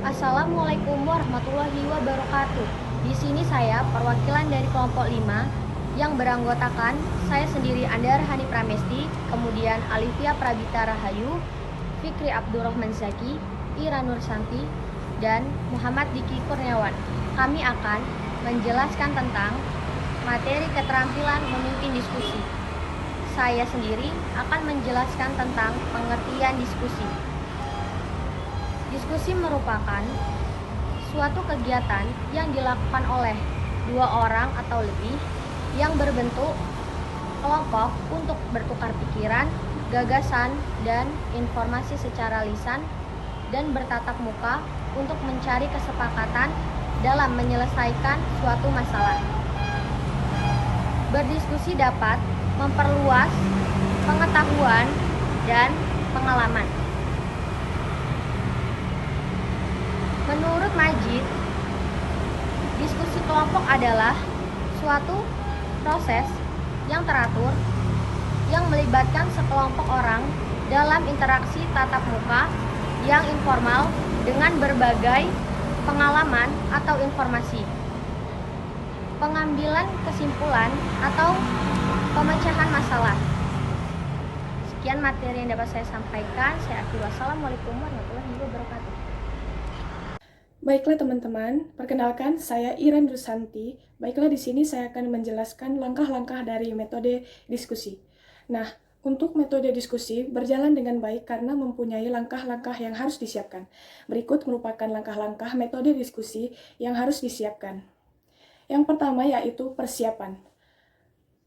Assalamualaikum warahmatullahi wabarakatuh. Di sini saya perwakilan dari kelompok 5 yang beranggotakan saya sendiri Andar Hani Pramesti, kemudian Alivia Prabita Rahayu, Fikri Abdurrahman Zaki, Ira Nursanti, dan Muhammad Diki Kurniawan. Kami akan menjelaskan tentang materi keterampilan memimpin diskusi. Saya sendiri akan menjelaskan tentang pengertian diskusi. Diskusi merupakan suatu kegiatan yang dilakukan oleh dua orang atau lebih yang berbentuk kelompok untuk bertukar pikiran, gagasan, dan informasi secara lisan dan bertatap muka untuk mencari kesepakatan dalam menyelesaikan suatu masalah. Berdiskusi dapat memperluas pengetahuan dan pengalaman. Menurut Majid, diskusi kelompok adalah suatu proses yang teratur yang melibatkan sekelompok orang dalam interaksi tatap muka yang informal dengan berbagai pengalaman atau informasi, pengambilan kesimpulan atau pemecahan masalah. Sekian materi yang dapat saya sampaikan. Saya akhiri. Wassalamualaikum warahmatullahi wabarakatuh. Baiklah teman-teman, perkenalkan saya Ira Nursanti. Baiklah di sini saya akan menjelaskan langkah-langkah dari metode diskusi. Nah, untuk metode diskusi berjalan dengan baik karena mempunyai langkah-langkah yang harus disiapkan. Berikut merupakan langkah-langkah metode diskusi yang harus disiapkan. Yang pertama yaitu persiapan.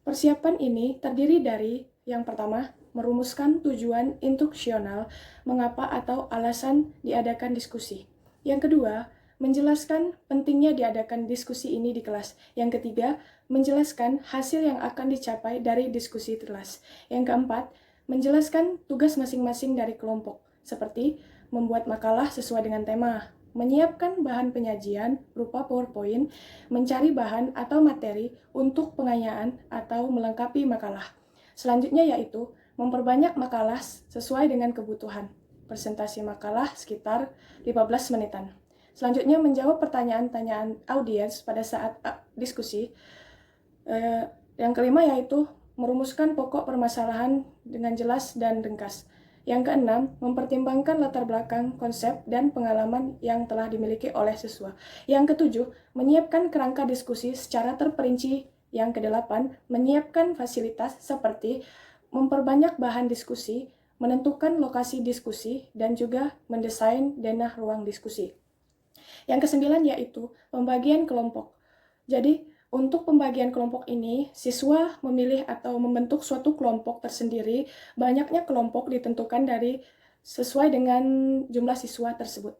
Persiapan ini terdiri dari yang pertama, merumuskan tujuan instruksional mengapa atau alasan diadakan diskusi. Yang kedua, menjelaskan pentingnya diadakan diskusi ini di kelas. Yang ketiga, menjelaskan hasil yang akan dicapai dari diskusi kelas. Yang keempat, menjelaskan tugas masing-masing dari kelompok, seperti membuat makalah sesuai dengan tema, menyiapkan bahan penyajian berupa PowerPoint, mencari bahan atau materi untuk pengayaan atau melengkapi makalah. Selanjutnya yaitu memperbanyak makalah sesuai dengan kebutuhan. Presentasi makalah sekitar 15 menitan. Selanjutnya menjawab pertanyaan-pertanyaan audiens pada saat diskusi. Yang kelima yaitu merumuskan pokok permasalahan dengan jelas dan ringkas. Yang keenam, mempertimbangkan latar belakang, konsep, dan pengalaman yang telah dimiliki oleh siswa. Yang ketujuh, menyiapkan kerangka diskusi secara terperinci. Yang kedelapan, menyiapkan fasilitas seperti memperbanyak bahan diskusi, menentukan lokasi diskusi, dan juga mendesain denah ruang diskusi. Yang kesembilan yaitu pembagian kelompok. Jadi, untuk pembagian kelompok ini, siswa memilih atau membentuk suatu kelompok tersendiri. Banyaknya kelompok ditentukan dari sesuai dengan jumlah siswa tersebut.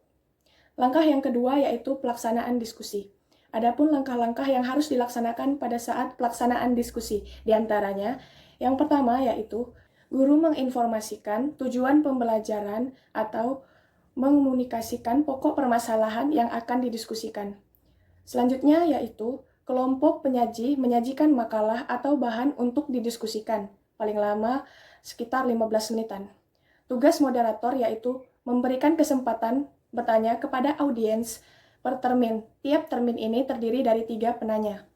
Langkah yang kedua yaitu pelaksanaan diskusi. Adapun langkah-langkah yang harus dilaksanakan pada saat pelaksanaan diskusi, diantaranya yang pertama yaitu guru menginformasikan tujuan pembelajaran atau mengomunikasikan pokok permasalahan yang akan didiskusikan. Selanjutnya yaitu kelompok penyaji menyajikan makalah atau bahan untuk didiskusikan, paling lama sekitar 15 menitan. Tugas moderator yaitu memberikan kesempatan bertanya kepada audiens per termin. Tiap termin ini terdiri dari 3 penanya.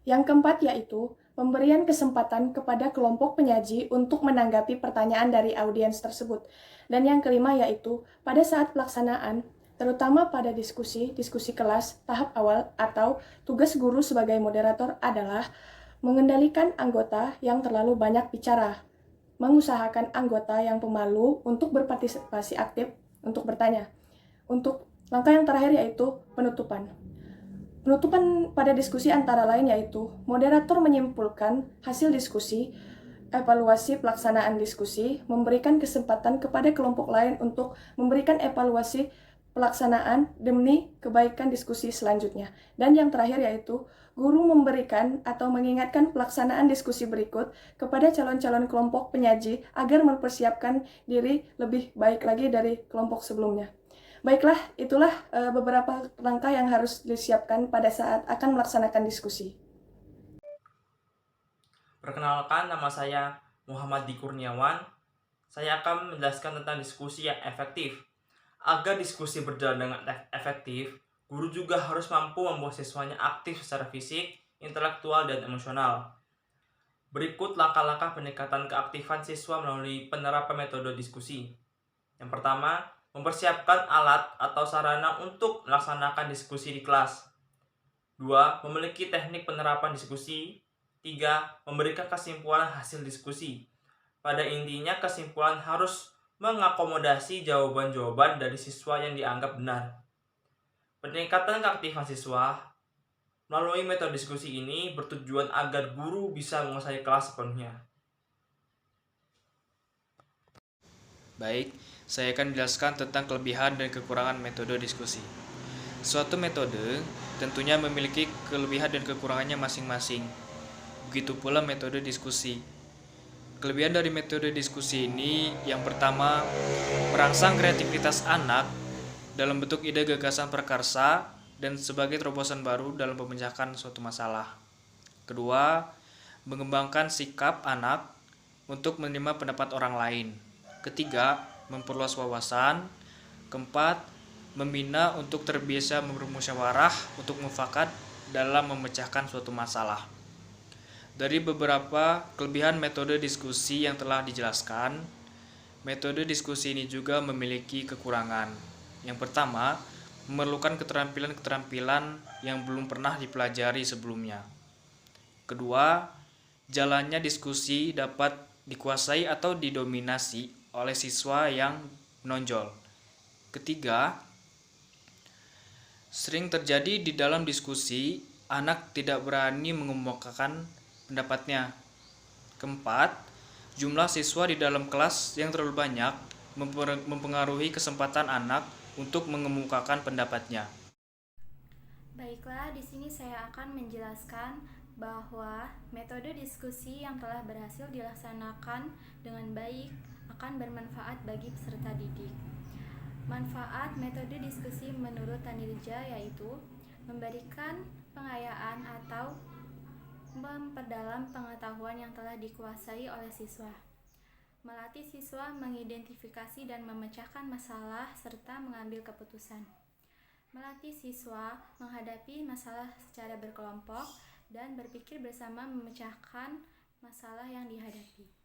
Yang keempat yaitu pemberian kesempatan kepada kelompok penyaji untuk menanggapi pertanyaan dari audiens tersebut. Dan yang kelima yaitu pada saat pelaksanaan, terutama pada diskusi kelas tahap awal atau tugas guru sebagai moderator adalah mengendalikan anggota yang terlalu banyak bicara, mengusahakan anggota yang pemalu untuk berpartisipasi aktif untuk bertanya. Untuk langkah yang terakhir yaitu penutupan. Penutupan pada diskusi antara lain yaitu moderator menyimpulkan hasil diskusi, evaluasi pelaksanaan diskusi, memberikan kesempatan kepada kelompok lain untuk memberikan evaluasi pelaksanaan demi kebaikan diskusi selanjutnya. Dan yang terakhir yaitu guru memberikan atau mengingatkan pelaksanaan diskusi berikut kepada calon-calon kelompok penyaji agar mempersiapkan diri lebih baik lagi dari kelompok sebelumnya. Baiklah, itulah beberapa langkah yang harus disiapkan pada saat akan melaksanakan diskusi. Perkenalkan, nama saya Muhammad Diki Kurniawan. Saya akan menjelaskan tentang diskusi yang efektif. Agar diskusi berjalan dengan efektif, guru juga harus mampu membuat siswanya aktif secara fisik, intelektual, dan emosional. Berikut langkah-langkah peningkatan keaktifan siswa melalui penerapan metode diskusi. Yang pertama, mempersiapkan alat atau sarana untuk melaksanakan diskusi di kelas. 2. Memiliki teknik penerapan diskusi. 3. Memberikan kesimpulan hasil diskusi. Pada intinya, kesimpulan harus mengakomodasi jawaban-jawaban dari siswa yang dianggap benar. Peningkatan keaktifan siswa melalui metode diskusi ini bertujuan agar guru bisa menguasai kelas sepenuhnya. Baik, saya akan menjelaskan tentang kelebihan dan kekurangan metode diskusi. Suatu metode tentunya memiliki kelebihan dan kekurangannya masing-masing. Begitu pula metode diskusi. Kelebihan dari metode diskusi ini yang pertama, merangsang kreativitas anak dalam bentuk ide gagasan prakarsa dan sebagai terobosan baru dalam memecahkan suatu masalah. Kedua, mengembangkan sikap anak untuk menerima pendapat orang lain. Ketiga, memperluas wawasan. Keempat, membina untuk terbiasa bermusyawarah untuk mufakat dalam memecahkan suatu masalah. Dari beberapa kelebihan metode diskusi yang telah dijelaskan, metode diskusi ini juga memiliki kekurangan. Yang pertama, memerlukan keterampilan-keterampilan yang belum pernah dipelajari sebelumnya. Kedua, jalannya diskusi dapat dikuasai atau didominasi oleh siswa yang menonjol. Ketiga, sering terjadi di dalam diskusi, anak tidak berani mengemukakan pendapatnya. Keempat, jumlah siswa di dalam kelas yang terlalu banyak mempengaruhi kesempatan anak untuk mengemukakan pendapatnya. Baiklah, di sini saya akan menjelaskan bahwa metode diskusi yang telah berhasil dilaksanakan dengan baik akan bermanfaat bagi peserta didik. Manfaat metode diskusi menurut Tanirja yaitu memberikan pengayaan atau memperdalam pengetahuan yang telah dikuasai oleh siswa, melatih siswa mengidentifikasi dan memecahkan masalah serta mengambil keputusan, melatih siswa menghadapi masalah secara berkelompok dan berpikir bersama memecahkan masalah yang dihadapi.